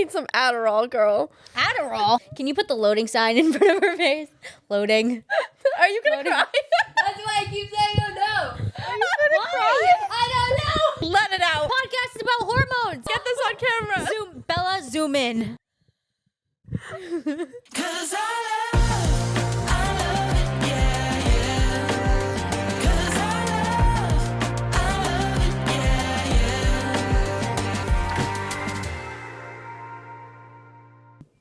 need some Adderall, girl. Adderall? Can you put the loading sign in front of her face? Loading. Are you gonna cry? That's why I keep saying oh no. Are you gonna cry? I don't know. Let it out. Podcast is about hormones. Get this on camera. Bella, zoom in. Cause I love it, yeah, yeah. Cause I love it, yeah, yeah.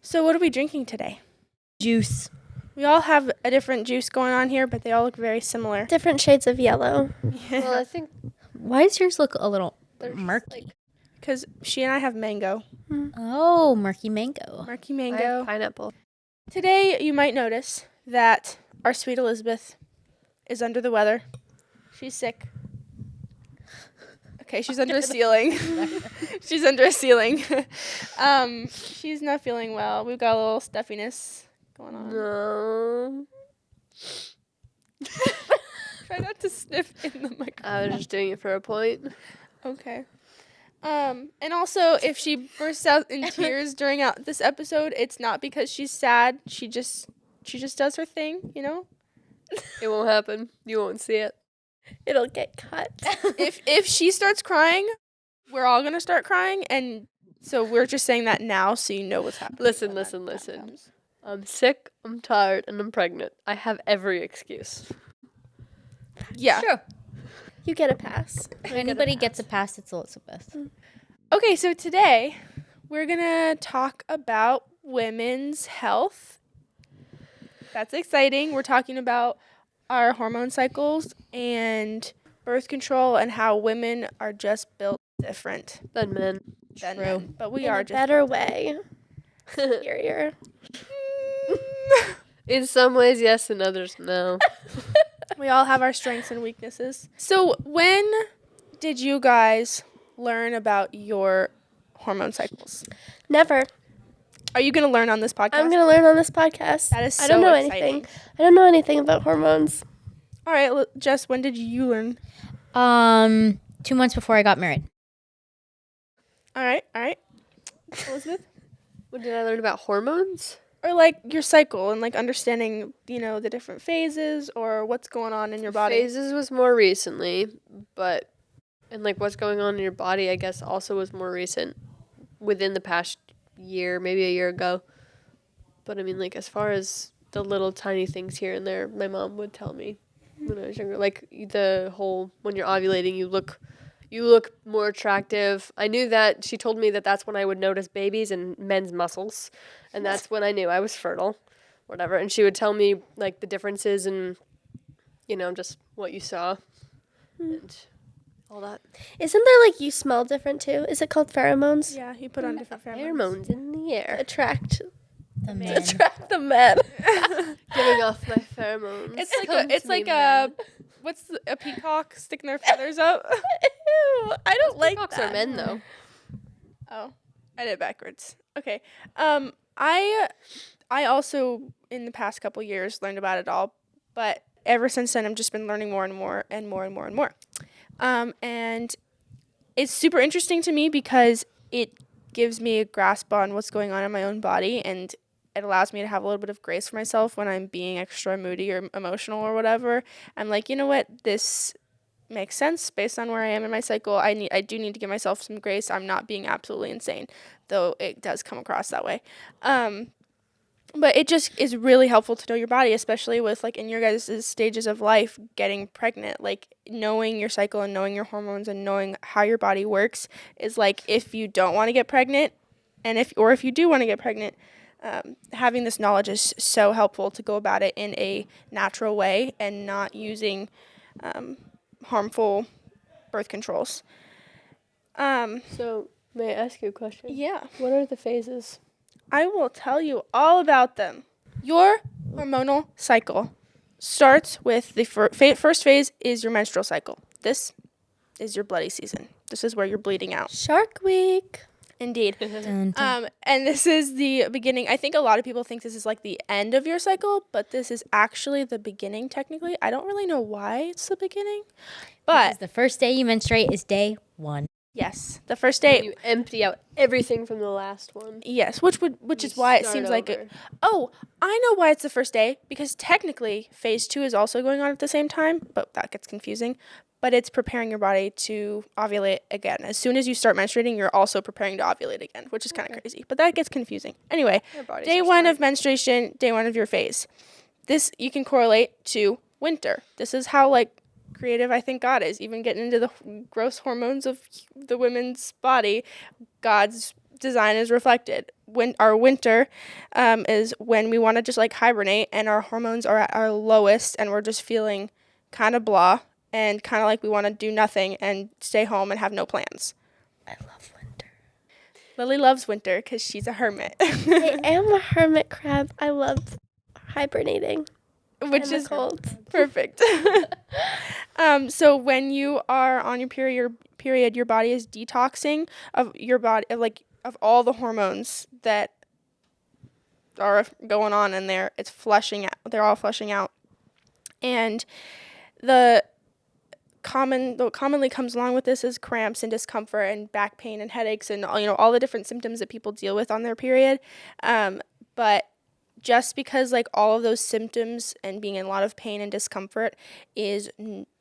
So what are we drinking today? Juice. We all have a different juice going on here, but they all look very similar. Different shades of yellow. Well, I think Why does yours look a little murky? Because she and I have mango. Oh, murky mango. Murky I mango. have pineapple. Today, you might notice that our sweet Elizabeth is under the weather. She's sick. Okay, she's under a ceiling. She's under a ceiling. She's not feeling well. We've got a little stuffiness going on. No. Try not to sniff in the microphone. I was just doing it for a point. Okay. And also, if she bursts out in tears during this episode, it's not because she's sad. She just does her thing, you know? It won't happen. You won't see it. It'll get cut. If she starts crying, we're all gonna start crying, and so we're just saying that now so you know what's happening. Listen. when that happens. I'm sick, I'm tired, and I'm pregnant. I have every excuse. Yeah. True. You get a pass. If anybody gets a pass, it's Elizabeth. Okay, so today we're gonna talk about women's health. That's exciting. We're talking about our hormone cycles and birth control and how women are just built different Then men. than True. men. But we In are a just better way. Superior. In some ways, yes, in others, no. We all have our strengths and weaknesses. So when did you guys learn about your hormone cycles? Never. Are you going to learn on this podcast? I'm gonna learn on this podcast. That is I don't so know exciting. anything. I don't know anything about hormones. All right, Jess, when did you learn? 2 months before I got married. All right. Elizabeth? What did I learn about hormones? Or like your cycle and like understanding, the different phases or what's going on in your body. Phases was more recently, and like what's going on in your body, I guess, also was more recent within the past year, maybe a year ago. But I mean, like, as far as the little tiny things here and there, my mom would tell me when I was younger, like the whole, when you're ovulating, you look more attractive. I knew that. She told me that that's when I would notice babies and men's muscles, and that's when I knew I was fertile, whatever. And she would tell me like the differences and, just what you saw and all that. Isn't there like you smell different too? Is it called pheromones? Yeah, you put on different pheromones. Pheromones in the air. Attract The men. the men. Giving off my pheromones. It's like a a peacock sticking their feathers up? Ew, I don't like Peacocks that. are men, though. Oh, I did it backwards. Okay. I also in the past couple years learned about it all, but ever since then I've just been learning more and more and more and more and more. And it's super interesting to me because it gives me a grasp on what's going on in my own body, and it allows me to have a little bit of grace for myself when I'm being extra moody or emotional or whatever. I'm like, you know what, this makes sense based on where I am in my cycle. I do need to give myself some grace. I'm not being absolutely insane, though it does come across that way. But it just is really helpful to know your body, especially with like in your guys' stages of life, getting pregnant. Like knowing your cycle and knowing your hormones and knowing how your body works is like if you don't want to get pregnant, and if you do want to get pregnant, having this knowledge is so helpful to go about it in a natural way and not using harmful birth controls. So, may I ask you a question? Yeah. What are the phases? I will tell you all about them. Your hormonal cycle starts with the first phase is your menstrual cycle. This is your bloody season. This is where you're bleeding out. Shark Week. Indeed. Dun, dun. And this is the beginning. I think a lot of people think this is like the end of your cycle, but this is actually the beginning technically. I don't really know why it's the beginning, Because but the first day you menstruate is day 1. Yes, the first And day. you empty out everything from the last one. Yes, which You is why it start seems like over. it. Oh, I know why it's the first day, because technically phase 2 is also going on at the same time, but that gets confusing. But it's preparing your body to ovulate again. As soon as you start menstruating, you're also preparing to ovulate again, which is kind of crazy. But that gets confusing. Anyway, Our bodies day are 1 smart. of menstruation, day 1 of your phase. This you can correlate to winter. This is how like creative I think God is, even getting into the gross hormones of the women's body. God's design is reflected. When our winter is when we want to just like hibernate and our hormones are at our lowest and we're just feeling kind of blah and kind of like we want to do nothing and stay home and have no plans. I love winter. Lily loves winter because she's a hermit, I am a hermit crab. I love hibernating. which and the is cold. perfect. So when you are on your period, your body is detoxing of your body, of all the hormones that are going on in there. It's flushing out. They're all flushing out, and what commonly comes along with this is cramps and discomfort and back pain and headaches and all the different symptoms that people deal with on their period. But just because like all of those symptoms and being in a lot of pain and discomfort is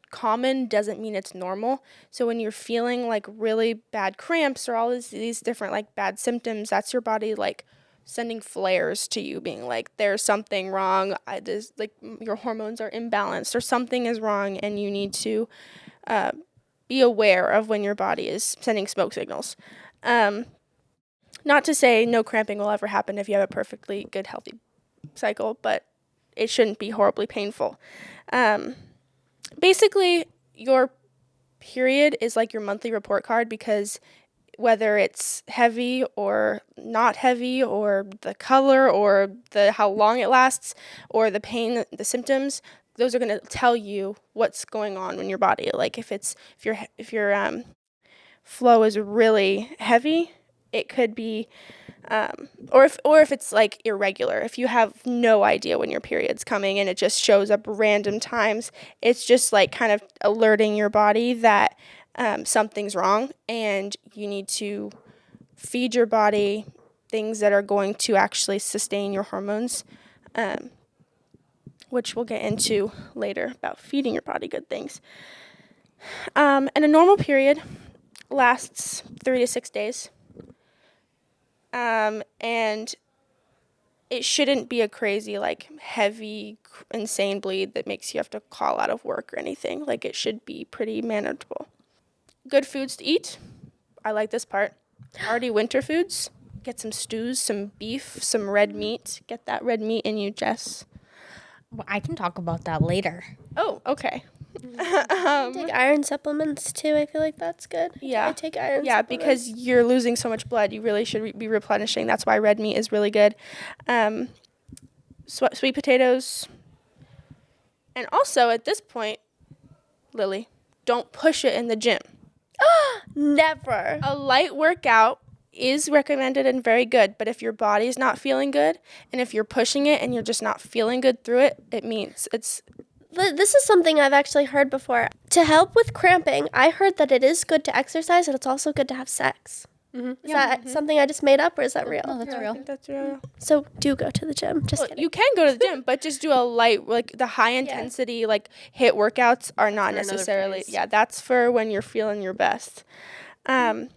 common doesn't mean it's normal. So when you're feeling like really bad cramps or all these different like bad symptoms, that's your body like sending flares to you, being like there's something wrong. Your hormones are imbalanced or something is wrong, and you need to be aware of when your body is sending smoke signals. Not to say no cramping will ever happen if you have a perfectly good, healthy cycle, but it shouldn't be horribly painful. Basically, your period is like your monthly report card, because whether it's heavy or not heavy, or the color, or the how long it lasts, or the pain, the symptoms, those are going to tell you what's going on in your body. Like if your flow is really heavy, it could be or if it's like irregular. If you have no idea when your period's coming and it just shows up random times, it's just like kind of alerting your body that something's wrong, and you need to feed your body things that are going to actually sustain your hormones, which we'll get into later about feeding your body good things. And a normal period lasts 3 to 6 days. And it shouldn't be a crazy, like, heavy, insane bleed that makes you have to call out of work or anything. Like, it should be pretty manageable. Good foods to eat. I like this part. Hearty winter foods. Get some stews, some beef, some red meat. Get that red meat in you, Jess. Well, I can talk about that later. Oh, okay. Take iron supplements too. I feel like that's good. Yeah. I take iron Yeah, supplements. because you're losing so much blood. You really should be replenishing. That's why red meat is really good. Sweet potatoes. And also, at this point, Lily, don't push it in the gym. Never. A light workout is recommended and very good, but if your body's not feeling good, and if you're pushing it and you're just not feeling good through it, it means it's... This is something I've actually heard before. To help with cramping, I heard that it is good to exercise and it's also good to have sex. Is that something I just made up, or is that real? No, that's I real. think that's real. So do go to the gym. Just Well, kidding. you can go to the gym, but just do a light, like the high intensity, like HIIT workouts are not For another necessarily, phase. yeah, that's for when you're feeling your best. Then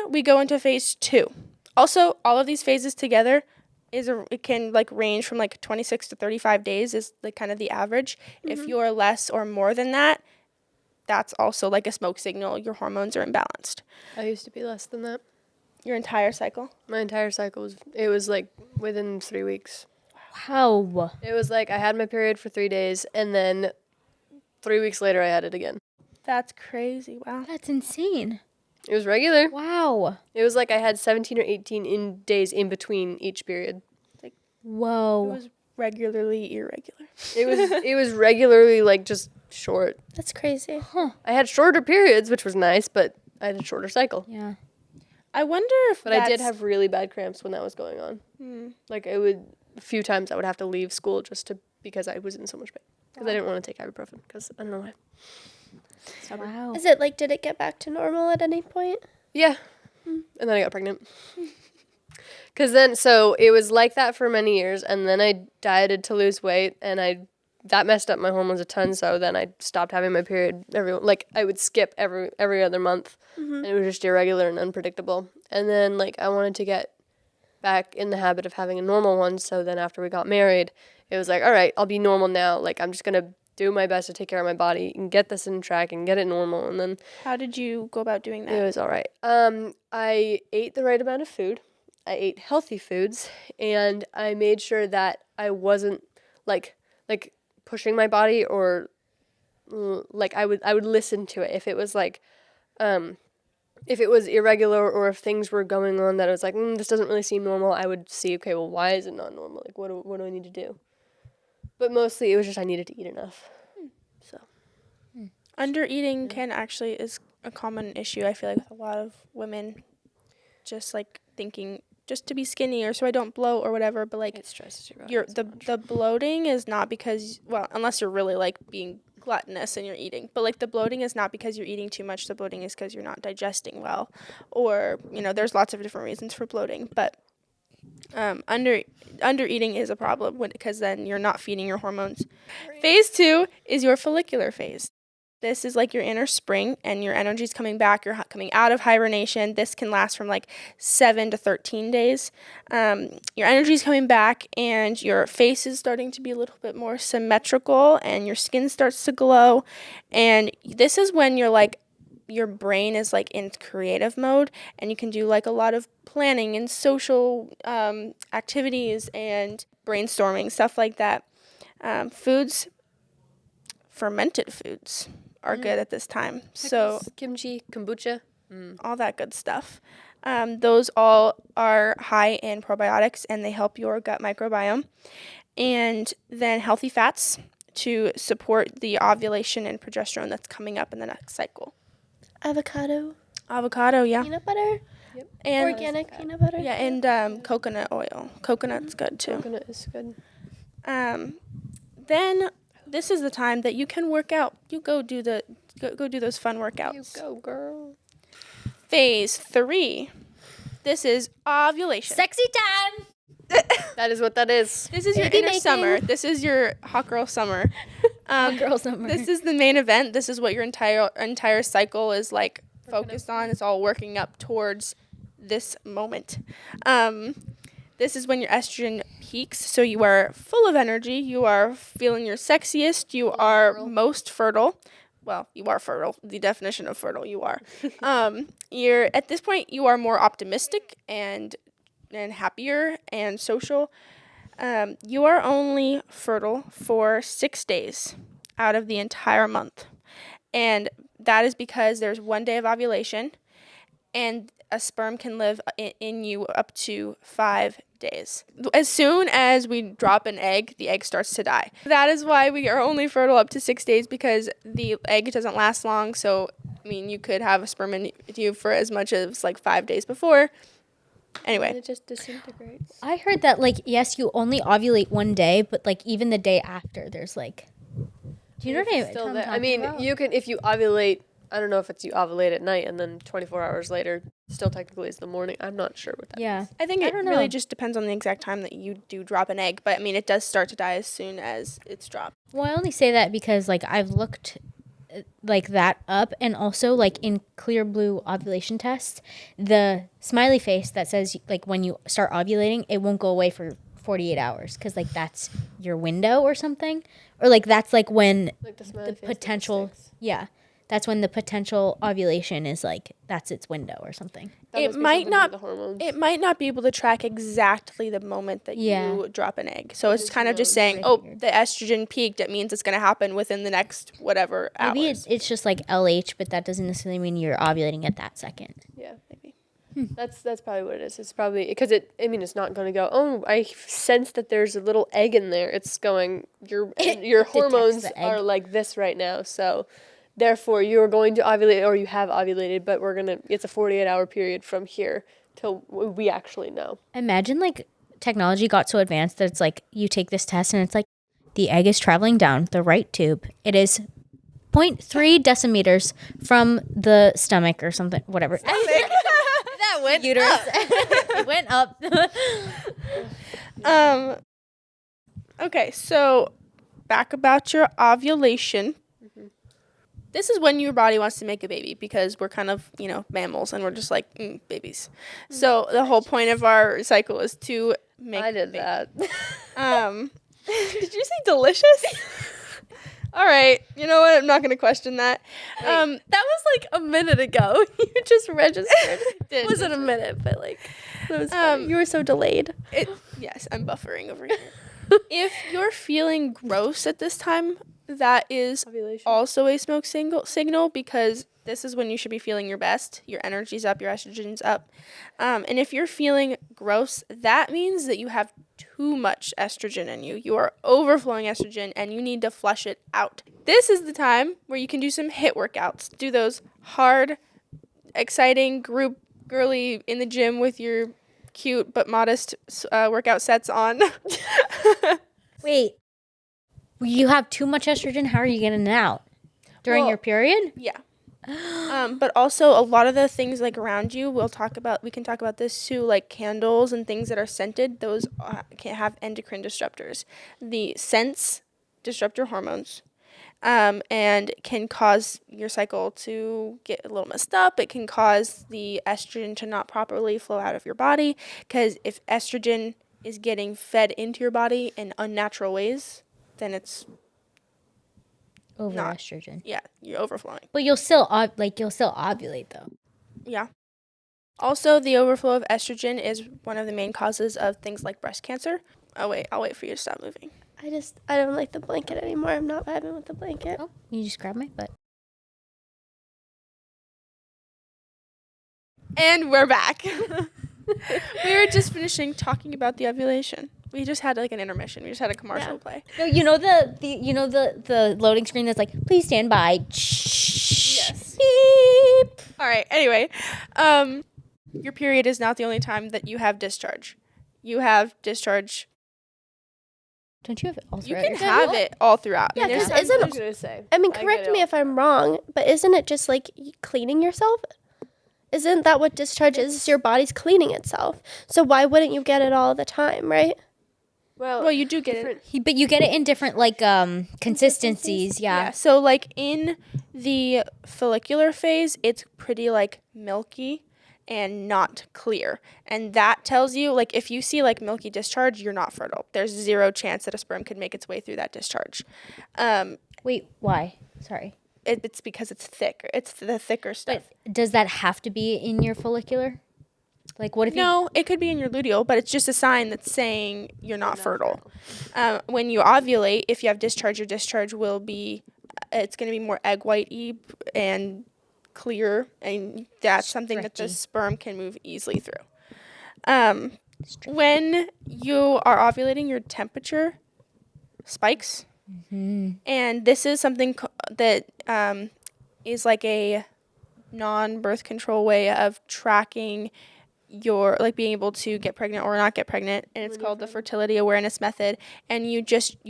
we go into phase 2. Also, all of these phases together it can like range from like 26 to 35 days is like kind of the average. If you're less or more than that, that's also like a smoke signal. Your hormones are imbalanced. I used to be less than that. Your entire cycle. My entire cycle was like within 3 weeks. Wow. It was like I had my period for 3 days, and then 3 weeks later I had it again. That's crazy. Wow. That's insane. It was regular. Wow. It was like I had 17 or 18 days in between each period. It Whoa. was regularly irregular. It was regularly like just short. That's crazy. I had shorter periods, which was nice, but I had a shorter cycle. Yeah. I wonder if But I did have really bad cramps when that was going on. Like a few times I would have to leave school because I was in so much pain. Because I didn't want to take ibuprofen. Because I don't know why. Wow. Is it like, did it get back to normal at any point? Yeah. And then I got pregnant. Because then, so it was like that for many years, and then I dieted to lose weight, and that messed up my hormones a ton. So then I stopped having my period I would skip every other month, and it was just irregular and unpredictable. And then I wanted to get back in the habit of having a normal one. So then after we got married, it was like, all right, I'll be normal now. I'm just gonna do my best to take care of my body and get this in track and get it normal. And then How did you go about doing it that? was all right. I ate the right amount of food. I ate healthy foods, and I made sure that I wasn't like pushing my body, or I would listen to it if it was if it was irregular, or if things were going on that I was like, this doesn't really seem normal. I would see, okay, well, why is it not normal? What do I need to do? But mostly it was just I needed to eat enough. So Undereating is a common issue, I feel like, with a lot of women, just thinking just to be skinny or so I don't bloat or whatever, but it stresses you out. the bloating is not because, well, unless you're really being gluttonous and you're eating, but the bloating is not because you're eating too much. The bloating is because you're not digesting well, or there's lots of different reasons for bloating, but undereating is a problem because then you're not feeding your hormones. Phase 2 is your follicular phase. This is your inner spring, and your energy's coming back. You're coming out of hibernation. This can last from 7 to 13 days. Your energy's coming back, and your face is starting to be a little bit more symmetrical, and your skin starts to glow. And this is when your brain is in creative mode, and you can do a lot of planning and social activities and brainstorming, stuff like that. Fermented foods are good at this time. So kimchi, kombucha. all that good stuff. Those all are high in probiotics, and they help your gut microbiome. And then healthy fats to support the ovulation and progesterone that's coming up in the next cycle. Avocado, Yeah. peanut butter, And organic peanut butter. yeah, and coconut oil. Coconut's good too. Coconut is good. Then this is the time that you can work out. You go do those fun workouts. You go, girl. Phase 3. This is ovulation. Sexy time. That is what that is. This is your Baby inner making. summer. This is your hot girl summer. Girl summer. This is the main event. This is what your entire cycle is focused on. It's all working up towards this moment. This is when your estrogen peaks, so you are full of energy. You are feeling your sexiest. You are most fertile. Well, you are fertile. The definition of fertile, you are. You're at this point, you are more optimistic and happier and social. You are only fertile for 6 days out of the entire month, and that is because there's 1 day of ovulation, and a sperm can live in you up to 5 days. As soon as we drop an egg, the egg starts to die. That is why we are only fertile up to 6 days, because the egg doesn't last long. So, you could have a sperm in you for as much as 5 days before. Anyway. It just disintegrates. I heard that yes, you only ovulate 1 day, but even the day after, there's do you know what I mean? Still there. I mean, you can, if you ovulate, I don't know if it's you ovulate at night and then 24 hours later, still technically is the morning. I'm not sure what that means. I think I it don't really know. just depends on the exact time that you do drop an egg. But, it does start to die as soon as it's dropped. Well, I only say that because I've looked that up, and also in clear blue ovulation tests, the smiley face that says when you start ovulating, it won't go away for 48 hours because that's your window or something, or that's when The smiley the face potential sticks. that's when the potential ovulation is that's its window or something. That It must be might something to do not- with the hormones. It might not be able to track exactly the moment that Yeah. you drop an egg. So it's is kind of just known. saying, That's what I oh, figured. the estrogen peaked. It means it's going to happen within the next whatever Maybe hours. it's just LH, but that doesn't necessarily mean you're ovulating at that second. Yeah. Maybe. That's probably what it is. It's probably because it's not going to go, oh, I sense that there's a little egg in there. It's going, your detects hormones the egg. are like this right now. So therefore you're going to ovulate, or you have ovulated, but it's a 48-hour period from here till we actually know. Imagine technology got so advanced that it's you take this test and it's the egg is traveling down the right tube. It is 0.3 decimeters from the stomach or something, whatever. That went Uterus. It went up. Okay, so back about your ovulation. This is when your body wants to make a baby because we're kind of, mammals and we're just like, babies. So the whole point of our cycle is to make I did baby. that. Did you say delicious? All right. You know what? I'm not going to question that. That was like a minute ago. You just registered. Did. It wasn't a minute, but like, that was funny. You were so delayed. Yes, I'm buffering over here. If you're feeling gross at this time, that is Ovulation. also a smoke signal because this is when you should be feeling your best. Your energy's up, your estrogen's up. And if you're feeling gross, that means that you have too much estrogen in you. You are overflowing estrogen and you need to flush it out. This is the time where you can do some HIIT workouts. Do those hard, exciting, group, girly in the gym with your cute but modest workout sets on. Wait, you have too much estrogen. How are you getting it out? During Well, your period? Yeah. But also a lot of the things like around you, we can talk about this too, like candles and things that are scented, those can have endocrine disruptors. The scents disrupt your hormones. And can cause your cycle to get a little messed up. It can cause the estrogen to not properly flow out of your body because if estrogen is getting fed into your body in unnatural ways, then it's Over not. estrogen. Yeah, you're overflowing. But you'll still ovulate though. Yeah. Also, the overflow of estrogen is one of the main causes of things like breast cancer. Oh wait, I'll wait for you to stop moving. I don't like the blanket anymore. I'm not vibing with the blanket. Oh, you just grab my butt. And we're back. We were just finishing talking about the ovulation. We just had like an intermission. We just had a commercial play. No, you know the loading screen that's like, please stand by. Yes. Beep. All right. Anyway, your period is not the only time that you have discharge. You have discharge. Don't you have it all You throughout can your have it all throughout. Yeah, There's 'cause times isn't- I was gonna say. I mean, I correct get it me all. if I'm wrong, but isn't it just like cleaning yourself? Isn't that what discharge is? Your body's cleaning itself. So why wouldn't you get it all the time, right? well, you do get it. But you get it in different consistencies. Yeah. Yeah. So like in the follicular phase, it's pretty like milky and not clear. And that tells you like if you see like milky discharge, you're not fertile. There's zero chance that a sperm could make its way through that discharge. Wait, why? Sorry. It's because it's thick. It's the thicker stuff. But does that have to be in your follicular? Like, what if No, it could be in your luteal, but it's just a sign that's saying you're not fertile. When you ovulate, if you have discharge, your discharge will be, it's going to be more egg white-y and clear, and that's something that the Stretchy. sperm can move easily through. When you are ovulating, your temperature spikes, and this is something that is like a non-birth control way of tracking your like being able to get pregnant or not get pregnant, and it's called the fertility awareness method. And you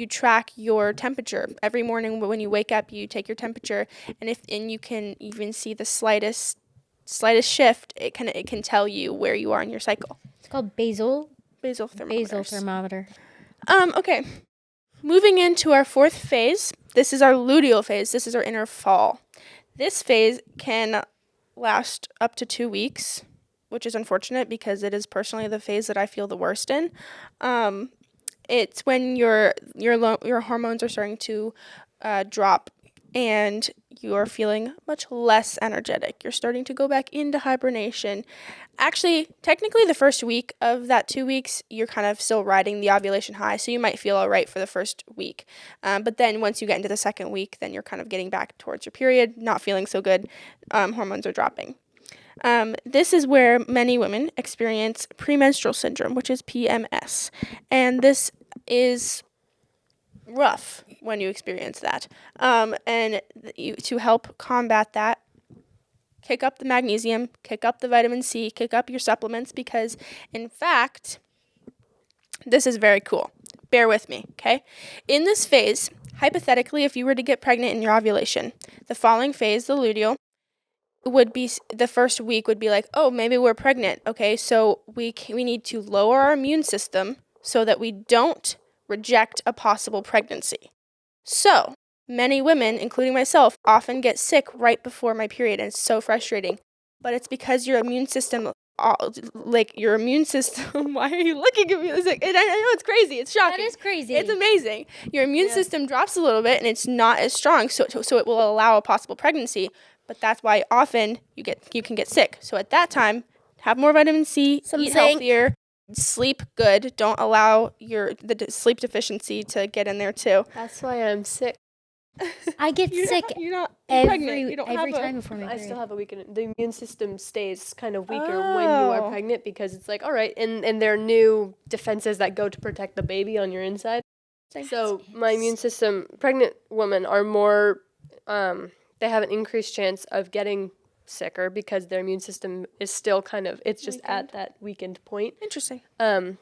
track your temperature every morning. When you wake up, you take your temperature, and you can even see the slightest shift. It can tell you where you are in your cycle. it's called basal Basal thermometer? Okay. Moving into our fourth phase. This is our luteal phase. This is our inner fall. This phase can last up to 2 weeks, which is unfortunate because it is personally the phase that I feel the worst in. It's when your hormones are starting to drop and you're feeling much less energetic. You're starting to go back into hibernation. Actually, technically the first week of that 2 weeks, you're kind of still riding the ovulation high, so you might feel all right for the first week. But then once you get into the second week, then you're kind of getting back towards your period, not feeling so good. Hormones are dropping. This is where many women experience premenstrual syndrome, which is PMS. And this is rough when you experience that. To help combat that, kick up the magnesium, kick up the vitamin C, kick up your supplements, because in fact, this is very cool. Bear with me, okay? In this phase, hypothetically, if you were to get pregnant in your ovulation, the following phase, the luteal, would be the first week would be like, oh, maybe we're pregnant. Okay, so we need to lower our immune system so that we don't reject a possible pregnancy. So many women, including myself, often get sick right before my period, and it's so frustrating. But it's because your immune system, why are you looking at me? I know it's crazy. It's shocking. That is crazy. It's amazing. Your immune system drops a little bit, and it's not as strong, so it will allow a possible pregnancy. But that's why often you can get sick. So at that time, have more vitamin C, Some eat zinc. healthier, sleep good. Don't allow the sleep deficiency to get in there too. That's why I'm sick. I get sick You're not pregnant. every You don't every have time before my I period. still have a weakened. The immune system stays kind of weaker when you are Oh. pregnant because it's like, all right, and there are new defenses that go to protect the baby on your inside. So my immune system, pregnant women are more, they have an increased chance of getting sicker because their immune system is still kind of, it's just at that weakened point. Interesting. And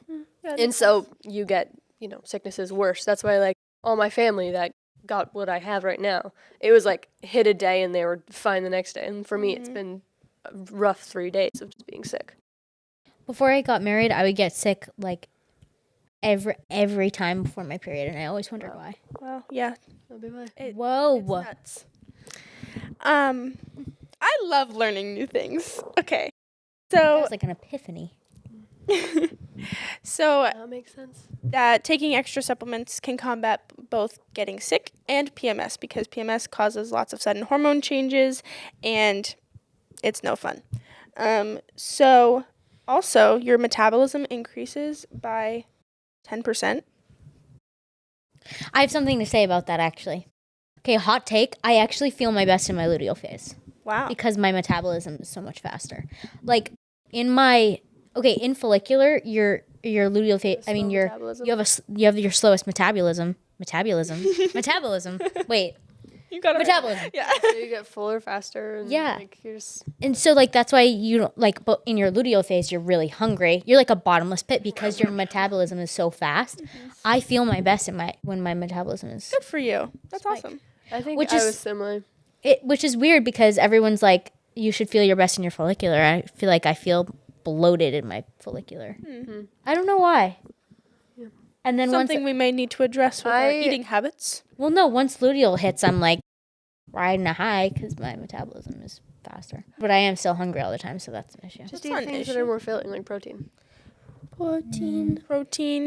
so you get, sicknesses worse. That's why, like, all my family that got what I have right now, it was like hit a day and they were fine the next day. And for me, it's been a rough 3 days of just being sick. Before I got married, I would get sick like every time before my period, and I always wondered why. Well, yeah. That'll be why. Whoa. It's nuts. I love learning new things. Okay. That So was like an epiphany. so That makes sense. that taking extra supplements can combat both getting sick and PMS, because PMS causes lots of sudden hormone changes and it's no fun. So also your metabolism increases by 10%. I have something to say about that, actually. Okay, hot take. I actually feel my best in my luteal phase Wow. because my metabolism is so much faster. Like in follicular, your luteal phase. I mean, metabolism? you have your slowest metabolism. Metabolism. Wait, You got it. metabolism. Yeah. So you get fuller faster. And Yeah. Like, you're just, And so, like, that's why you don't, like, but in your luteal phase, you're really hungry. You're like a bottomless pit because your metabolism is so fast. I feel my best when my metabolism is, Good for you. That's awesome. I think Which I is- was similar. which is weird because everyone's like, you should feel your best in your follicular. I feel like I feel bloated in my follicular. I don't know why. And then Something we may need to address with our I- eating habits. once luteal hits, I'm like riding a high because my metabolism is faster. But I am still hungry all the time, so that's an issue. Just That's eat not an things that issue. are more filling, like protein. Protein.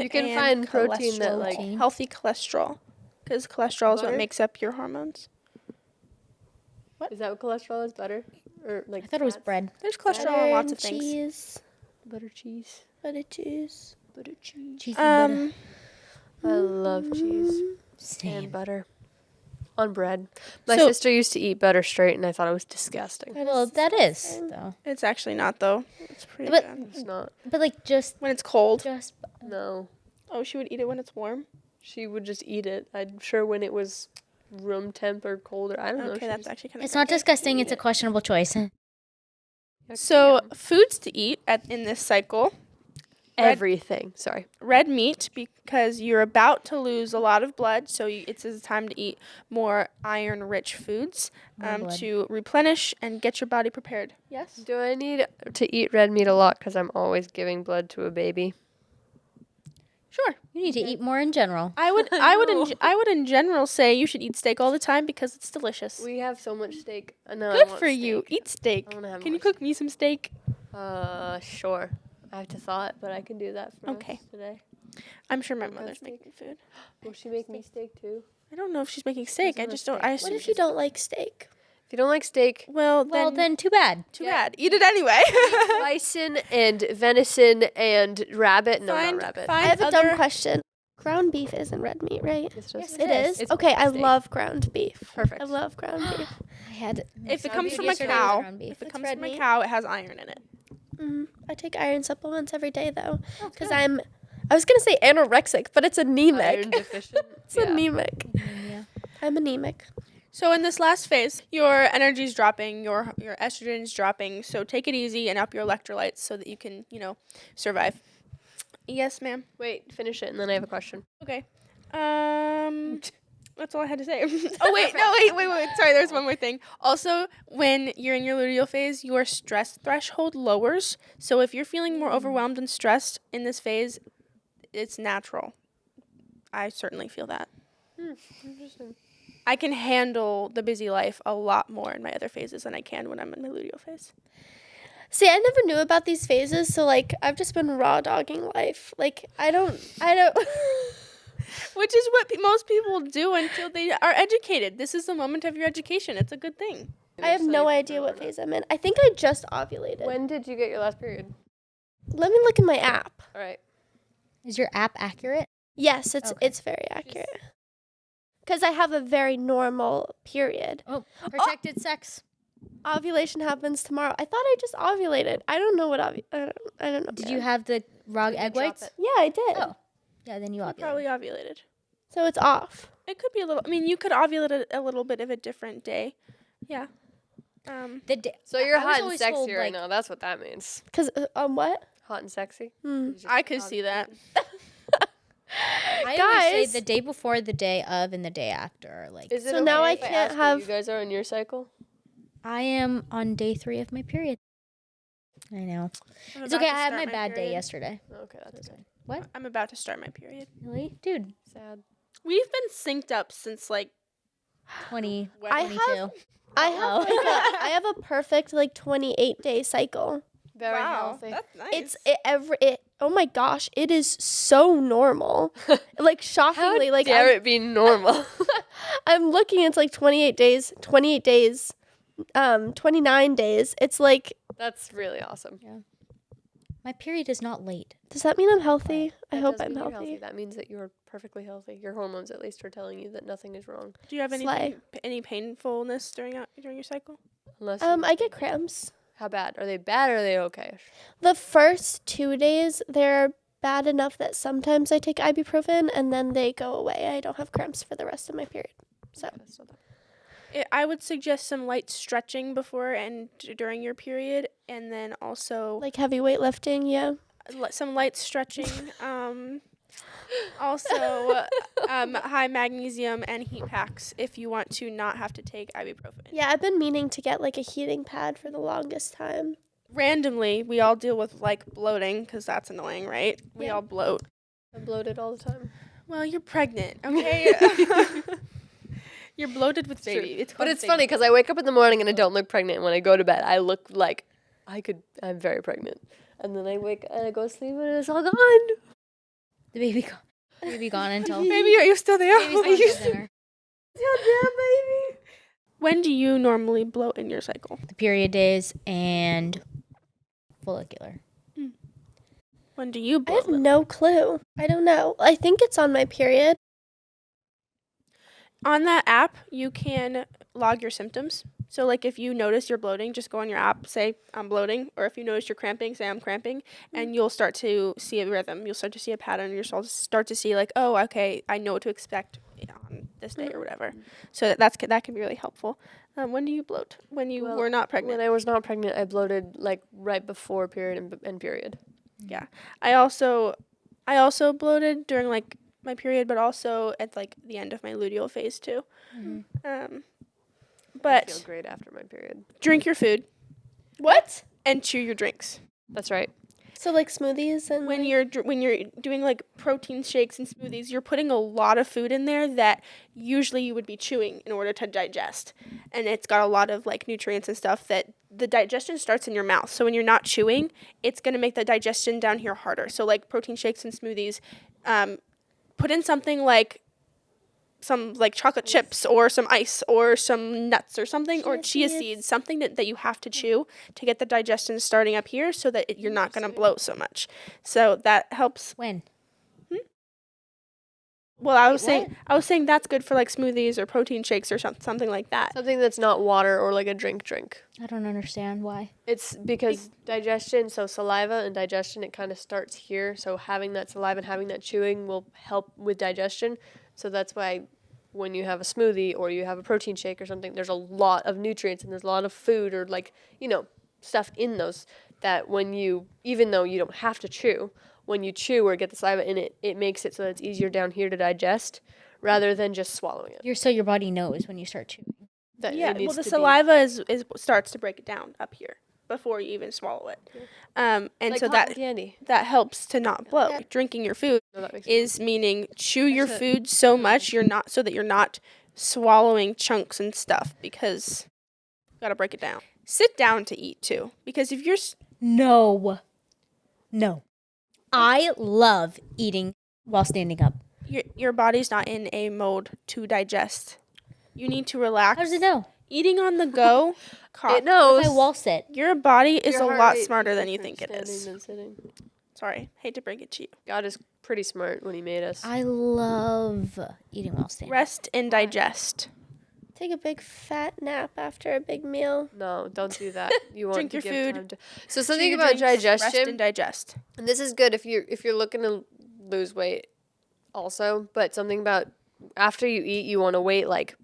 You can and find protein that, cholesterol. like- healthy cholesterol, because cholesterol is what Butter? makes up your hormones. Is that what cholesterol is? Butter? Or like I thought it was fats? bread. There's cholesterol in lots of things. Cheese. Butter cheese. Butter cheese. Butter cheese. Cheesy butter. I love cheese Same. and butter on bread. My So- sister used to eat butter straight, and I thought it was disgusting. Well, that is though. It's actually not though. It's pretty But- good. It's not. But like just When it's cold. No. Oh, she would eat it when it's warm. She would just eat it. I'm sure when it was room temp or colder. I don't know. Okay, she that's just- actually kind of. it's not disgusting. It's a questionable choice. So foods to eat in this cycle: everything. Sorry. red meat, because you're about to lose a lot of blood, so it's a time to eat more iron-rich foods blood. to replenish and get your body prepared. Yes. Do I need to eat red meat a lot because I'm always giving blood to a baby? Sure. You need to eat more in general. I would in general say you should eat steak all the time because it's delicious. We have so much steak. No, I Good want for you. steak. Eat steak. I wanna have Can you more cook me some steak? Sure. I have to thaw it, but I can do that for Okay. us today. I'm sure my We'll have mother's steak. making food. Will she make me steak too? I don't know if she's making steak. I on the just don't. steak. I What assume if you don't like steak? If you don't like steak, Well, Well, then then too bad. too bad. Eat it anyway. bison and venison and rabbit. No, Find- not rabbit. find I have a other- dumb question. Ground beef isn't red meat, right? It's just It is. It's Okay, I steak. love ground beef. Perfect. I love ground beef. I had If it Ground comes beef from a yesterday was cow, ground beef. if it It's comes red from a meat. cow, it has iron in it. I take iron supplements every day though, because I was gonna say anorexic, but it's anemic. Iron deficient. It's anemic. Yeah. I'm anemic. So in this last phase, your energy's dropping, your estrogen's dropping. So take it easy and up your electrolytes so that you can, survive. Yes, ma'am. Wait, finish it, and then I have a question. Okay. That's all I had to say. Oh, wait. Sorry, there's one more thing. Also, when you're in your luteal phase, your stress threshold lowers. So if you're feeling more overwhelmed and stressed in this phase, it's natural. I certainly feel that. Interesting. I can handle the busy life a lot more in my other phases than I can when I'm in my luteal phase. See, I never knew about these phases, so like I've just been raw dogging life. Like I don't Which is what most people do until they are educated. This is the moment of your education. It's a good thing. I have no idea what phase I'm in. I think I just ovulated. When did you get your last period? Let me look in my app. All right. Is your app accurate? Yes, Okay. it's very accurate. Because I have a very normal period. Oh, protected sex. Ovulation happens tomorrow. I thought I just ovulated. I don't know what I don't know. Did you have the raw egg drop whites? it? Yeah, I did. Oh, yeah. Then you You ovulated. probably ovulated. So it's off. It could be a little. I mean, you could ovulate a little bit of a different day. Yeah. The day. So you're I was hot and always sexy told, right like- now. That's what that means. Because what? Hot and sexy. Hmm. I could see that. I always Guys. say the day before, the day of, and the day after. Like Is it So now okay I if can't ask where have- You guys are in your cycle. I am on day 3 of my period. I know. It's okay. I had my bad day yesterday. Okay, that's okay. I'm about to start my period. Really, dude? Sad. We've been synced up since like 20. I 22. have I have like I have a perfect like 28-day cycle. Very healthy. That's nice. Oh my gosh, it is so normal. Like shockingly, like Dare it be normal. I'm looking, it's like 28 days, 29 days. It's like, That's really awesome. My period is not late. does that mean I'm healthy? I That hope does I'm mean you're healthy. That means that you're perfectly healthy. Your hormones, at least, are telling you that nothing is wrong. Do you have Slay. any painfulness during your cycle? Unless I get cramps. how bad? Are they bad or are they okay? The first 2 days, they're bad enough that sometimes I take ibuprofen and then they go away. I don't have cramps for the rest of my period. So That's not bad. I would suggest some light stretching before and during your period, and then also like heavy weightlifting, yeah. some light stretching. Also, high magnesium and heat packs if you want to not have to take ibuprofen. Yeah, I've been meaning to get like a heating pad for the longest time. Randomly, we all deal with like bloating because that's annoying, right? We Yeah. all bloat. I'm bloated all the time. Well, you're pregnant, okay? You're bloated with True. baby. It's But called it's baby. funny because I wake up in the morning and I don't look pregnant. When I go to bed, I look like I'm very pregnant. And then I wake and I go to sleep and it's all gone. The baby gone until Baby, are you still there? baby's gone till dinner. baby. When do you normally bloat in your cycle? The period days and follicular. When do you I have bloat? no clue. I don't know. I think it's on my period. On that app, you can log your symptoms. So, like, if you notice you're bloating, just go on your app, say, I'm bloating. Or if you notice you're cramping, say, I'm cramping. And you'll start to see a rhythm. You'll start to see a pattern. You'll start to see, like, oh, okay, I know what to expect on this day or whatever. So, that can be really helpful. When do you bloat? When you Well, were not pregnant? When I was not pregnant, I bloated like right before period and period. Yeah. I also bloated during, like, my period, but also at, like, the end of my luteal phase, too. I But feel great after my period. drink your food What? and chew your drinks. That's right. So like smoothies and When like- you're doing like protein shakes and smoothies, you're putting a lot of food in there that usually you would be chewing in order to digest. And it's got a lot of like nutrients and stuff that the digestion starts in your mouth. So when you're not chewing, it's going to make the digestion down here harder. So like protein shakes and smoothies, put in something like some like chocolate chips or some ice or some nuts or something or chia seeds, something that you have to chew to get the digestion starting up here so that you're not going to bloat so much. So that helps. When? Well, I was saying that's good for like smoothies or protein shakes or something like that. Something that's not water or like a drink. I don't understand why. It's because digestion, so saliva and digestion, it kind of starts here. So having that saliva and having that chewing will help with digestion. So that's why when you have a smoothie or you have a protein shake or something, there's a lot of nutrients and there's a lot of food or like, stuff in those that when you, even though you don't have to chew, when you chew or get the saliva in it, it makes it so that it's easier down here to digest rather than just swallowing it. So your body knows when you start chewing. That it Yeah, needs well, the to be- saliva is starts to break it down up here before you even swallow it. And like so cotton candy. that helps to not bloat. Drinking your food No, that makes is meaning chew your That's food so much so that you're not swallowing chunks and stuff, because you got to break it down. Sit down to eat too, because if you're No. I love eating while standing up. your body's not in a mode to digest. You need to relax. How does it know? Eating on the go, It knows. If I wall sit. your body is Your a heart lot rate smarter is than you different think it is. standing than sitting. Sorry, hate to break it to you. God is pretty smart when he made us. I love eating while standing. Rest and digest. Take a big fat nap after a big meal. No, don't do that. You want Drink to your give food. time to. So Chew something your about drinks, Rest and digestion, digest. and this is good if you're looking to lose weight, also. But something about after you eat, you want to wait like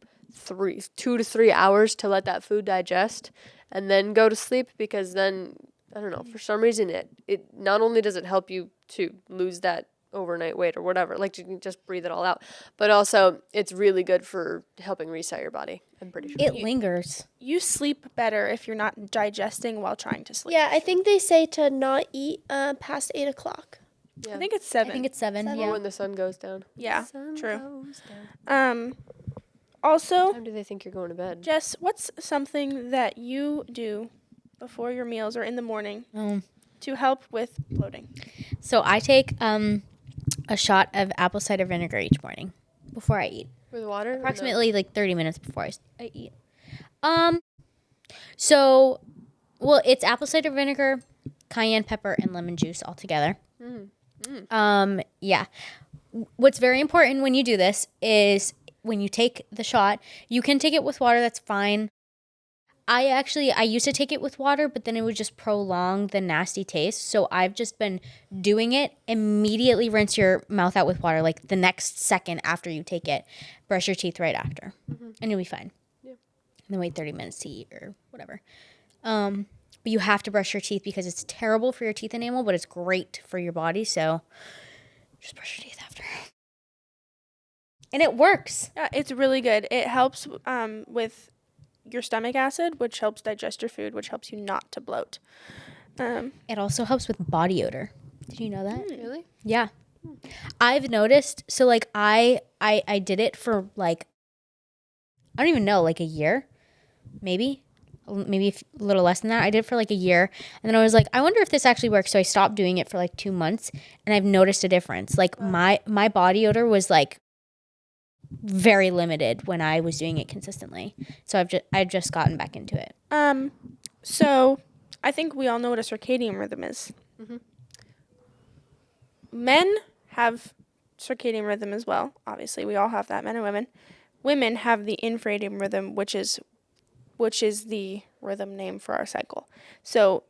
2 to 3 hours to let that food digest, and then go to sleep, because then I don't know, for some reason it not only does it help you to lose that overnight weight or whatever, like you can just breathe it all out, but also it's really good for helping reset your body. I'm pretty sure. It lingers. You sleep better if you're not digesting while trying to sleep. Yeah, I think they say to not eat past 8 o'clock. Yeah. I think it's I 7. think it's 7. Seven. Or Yeah. when the sun goes down. Yeah, Sun true. goes down. Also, What time do they think you're going to bed? Jess, what's something that you do before your meals or in the morning to help with bloating? So I take a shot of apple cider vinegar each morning before I eat. With water? or no? Approximately like 30 minutes before I eat. So, well, it's apple cider vinegar, cayenne pepper, and lemon juice all together. Yeah. What's very important when you do this is when you take the shot, you can take it with water, that's fine. I used to take it with water, but then it would just prolong the nasty taste. So I've just been doing it. Immediately rinse your mouth out with water, like the next second after you take it. Brush your teeth right after, and you'll be fine. Yeah. And then wait 30 minutes to eat or whatever. But you have to brush your teeth because it's terrible for your teeth enamel, but it's great for your body. So just brush your teeth after. And it works. Yeah, it's really good. It helps with your stomach acid, which helps digest your food, which helps you not to bloat. It also helps with body odor. Did you know that? Really? Yeah. I've noticed, so like I did it for like, I don't even know, like a year, maybe a little less than that. I did it for like a year, and then I was like, I wonder if this actually works. So I stopped doing it for like 2 months, and I've noticed a difference. Like my body odor was like very limited when I was doing it consistently. So I've just gotten back into it. So I think we all know what a circadian rhythm is. Men have circadian rhythm as well. Obviously, we all have that, men and women. Women have the infradian rhythm, which is the rhythm name for our cycle. So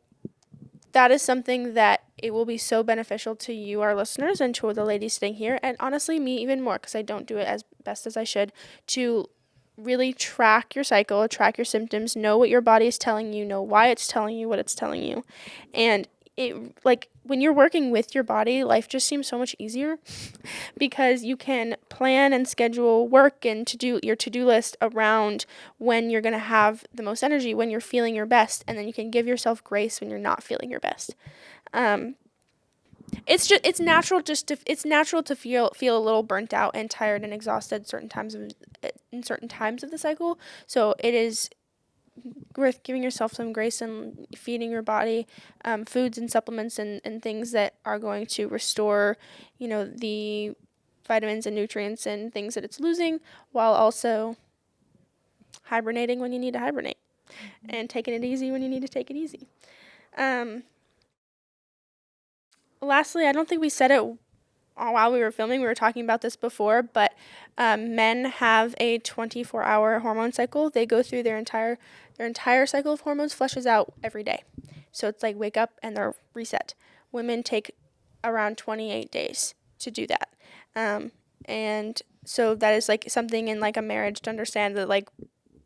that is something that it will be so beneficial to you, our listeners, and to the ladies sitting here, and honestly, me even more, because I don't do it as best as I should, to really track your cycle, track your symptoms, know what your body is telling you, know why it's telling you what it's telling you. And it, like, when you're working with your body, life just seems so much easier because you can plan and schedule work and your to-do list around when you're going to have the most energy, when you're feeling your best, and then you can give yourself grace when you're not feeling your best. It's natural to feel a little burnt out and tired and exhausted in certain times of the cycle. So it is worth giving yourself some grace and feeding your body foods and supplements and things that are going to restore, the vitamins and nutrients and things that it's losing, while also hibernating when you need to hibernate and taking it easy when you need to take it easy. Lastly, I don't think we said it while we were filming. We were talking about this before, but men have a 24-hour hormone cycle. They go through their entire cycle of hormones, flushes out every day. So it's like wake up and they're reset. Women take around 28 days to do that. And so that is like something in like a marriage to understand that like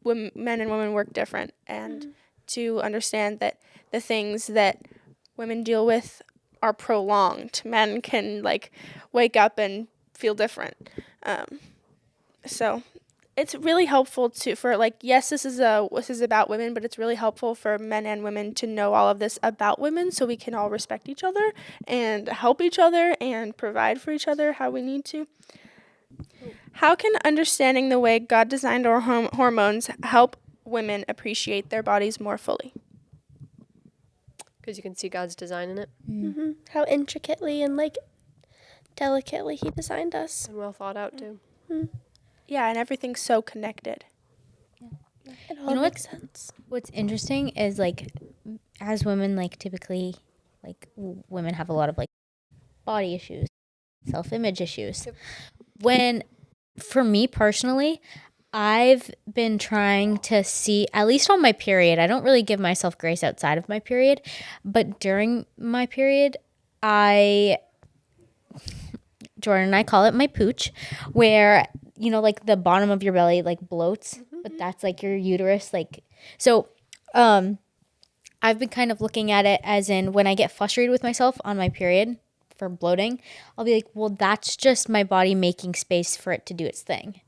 men and women work different, and to understand that the things that women deal with are prolonged. Men can like wake up and feel different. So it's really helpful for like, yes, this is about women, but it's really helpful for men and women to know all of this about women, so we can all respect each other and help each other and provide for each other how we need to. How can understanding the way God designed our hormones help women appreciate their bodies more fully? Because you can see God's design in it How intricately and like delicately He designed us. and well thought out too. Yeah, and everything's so connected. It all know makes sense. What's interesting is like, as women, like typically, like women have a lot of like body issues, self-image issues. Yep. When, for me personally, I've been trying to see, at least on my period, I don't really give myself grace outside of my period, but during my period, Jordan and I call it my pooch, where, you know, like the bottom of your belly like bloats, but that's like your uterus. Like, so I've been kind of looking at it as in, when I get frustrated with myself on my period for bloating, I'll be like, well, that's just my body making space for it to do its thing.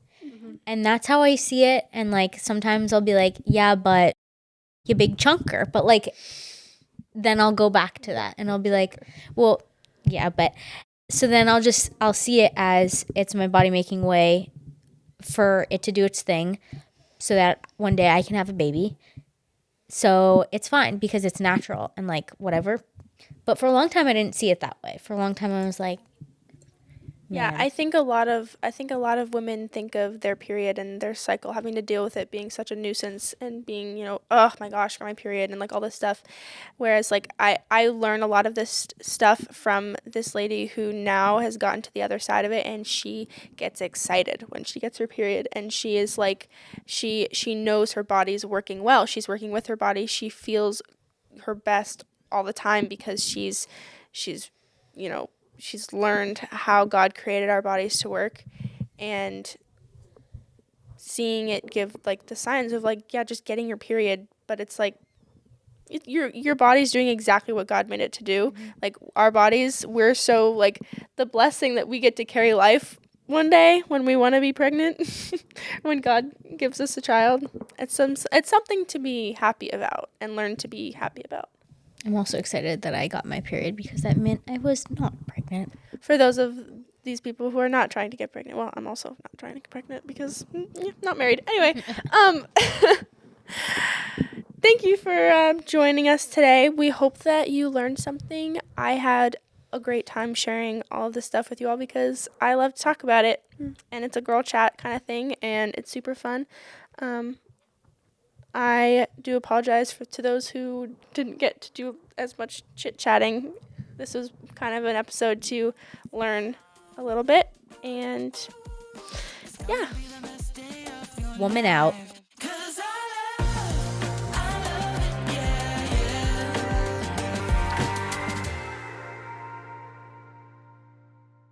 And that's how I see it. And like, sometimes I'll be like, yeah, but you big chunker. But like, then I'll go back to that and I'll be like, well, yeah, but so then I'll see it as it's my body making way for it to do its thing so that one day I can have a baby. So it's fine because it's natural and like whatever. But for a long time I didn't see it that way. For a long time I was like, Yeah, man. I think a lot of women think of their period and their cycle having to deal with it being such a nuisance and being, you know, oh my gosh, my period and like all this stuff. Whereas like I learn a lot of this stuff from this lady who now has gotten to the other side of it, and she gets excited when she gets her period, and she is like she knows her body's working well. She's working with her body. She feels her best all the time because she's you know, she's learned how God created our bodies to work, and seeing it give like the signs of like, yeah, just getting your period, but it's like your body's doing exactly what God made it to do. Like our bodies, we're so like the blessing that we get to carry life one day when we want to be pregnant, when God gives us a child. It's something to be happy about and learn to be happy about. I'm also excited that I got my period because that meant I was not pregnant. For those of these people who are not trying to get pregnant, well, I'm also not trying to get pregnant because not married. Anyway, thank you for joining us today. We hope that you learned something. I had a great time sharing all of this stuff with you all because I love to talk about it, and it's a girl chat kind of thing, and it's super fun. I do apologize to those who didn't get to do as much chit-chatting. This was kind of an episode to learn a little bit, and yeah. Woman out.